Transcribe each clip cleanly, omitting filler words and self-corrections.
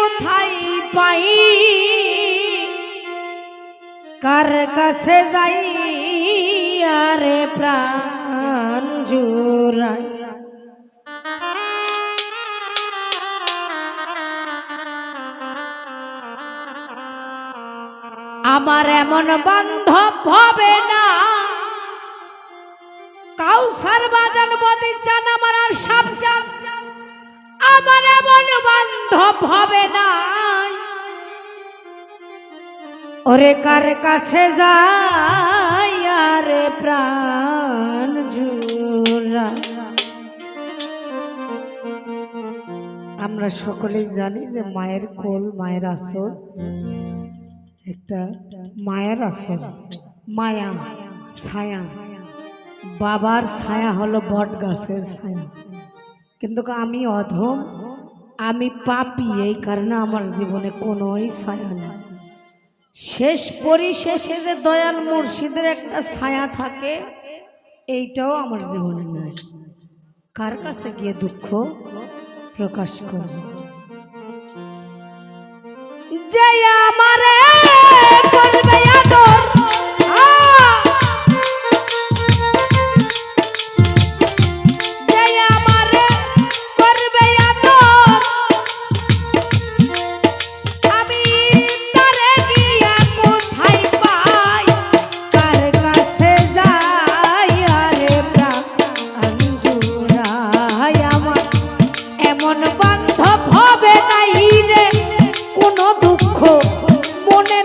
কোথায় পাই, কার কাছে যাই আরে প্রাণ জুড়াই। আমার এমন বান্ধব হবে না, কাউসার বাজান বদি চান আমার আর সাবধান। আমার এমন বান্ধব হবে না, ওরে কার কাছে যাই আরে প্রাণ জুড়াই। আমরা সকলেই জানি যে মায়ের কোল, মায়ের আসল, একটা মায়ের আসল, মায়া ছায়া। বাবার ছায়া হলো বট গাছের ছায়া, কিন্তু আমি অধম, আমি পাপী, এই কারণে আমার জীবনে কোনোই ছায়া নেই। শেষ পরিশেষে যে দয়াল মুর্শিদের একটা ছায়া থাকে, এইটাও আমার জীবনে নাই। কার কাছে গিয়ে দুঃখ প্রকাশ করব? যে আমারে করবে আদর, যে আমারে করবে আদর, আমি তারে গিয়া কোথায় পাই, কার কাছে যাই আরে প্রাণ জুড়াই। আমার এমন বান্ধব হবে নাই রে, কোনো দুঃখ মনে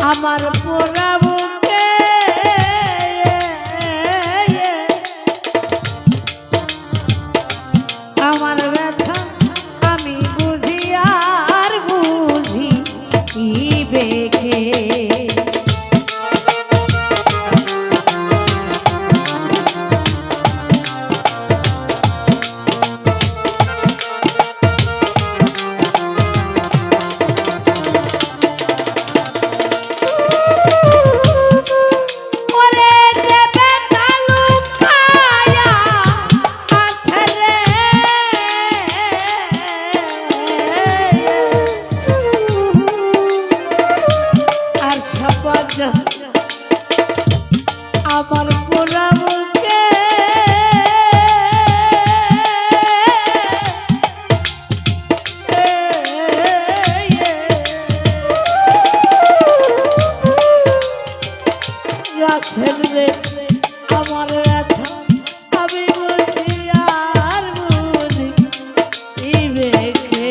আমার পোড়া বুকে আমার ব্যথা আমি বুঝি আর বুঝি বেখে আমার পোড়া বুকে রাসেল রে আমার ব্যথা আমি বুঝি আর বুঝি বেখে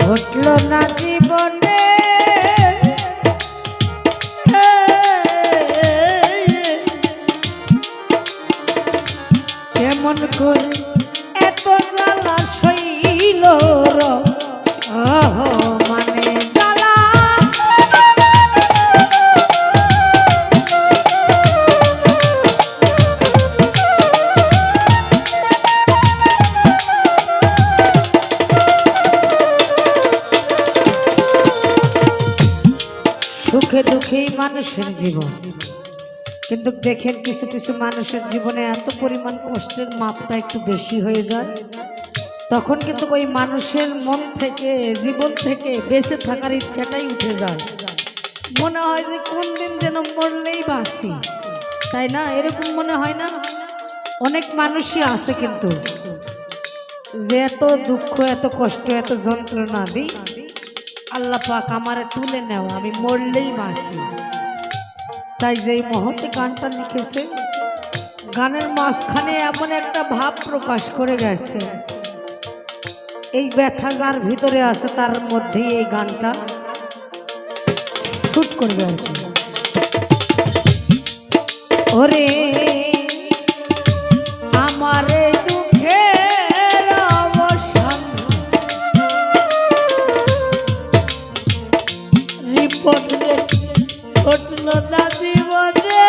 ঘটলো না জীবনে কেমন করে এত জ্বালা সইল মানে জ্বালা সুখে দুঃখেই মানুষের জীবন, কিন্তু দেখেন কিছু কিছু মানুষের জীবনে এত পরিমাণ কষ্টের মাপটা একটু বেশি হয়ে যায়, তখন কিন্তু ওই মানুষের মন থেকে জীবন থেকে বেঁচে থাকার ইচ্ছাটাই উঠে যায়। মনে হয় যে কোন দিন যেন মরলেই বাঁচি, তাই না? এরকম মনে হয় না? অনেক মানুষই আছে কিন্তু যে এত দুঃখ এত কষ্ট এত যন্ত্রণা দিই আল্লাহ পাক আমারে তুলে নেও, আমি মরলেই বাঁচি। তাই যেই মহতে গানটা লিখেছে, গানের মাঝখানে এমন একটা ভাব প্রকাশ করে গেছে, এই ব্যথা যার ভিতরে আছে তার মধ্যেই এই গানটা শুট করবে আর কি। ওরে আমার দুঃখের অবসান রিপোর্ট ঘটলো না জীবনে,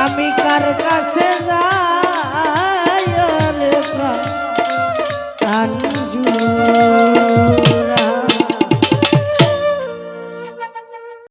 আমি কার কাছে যাই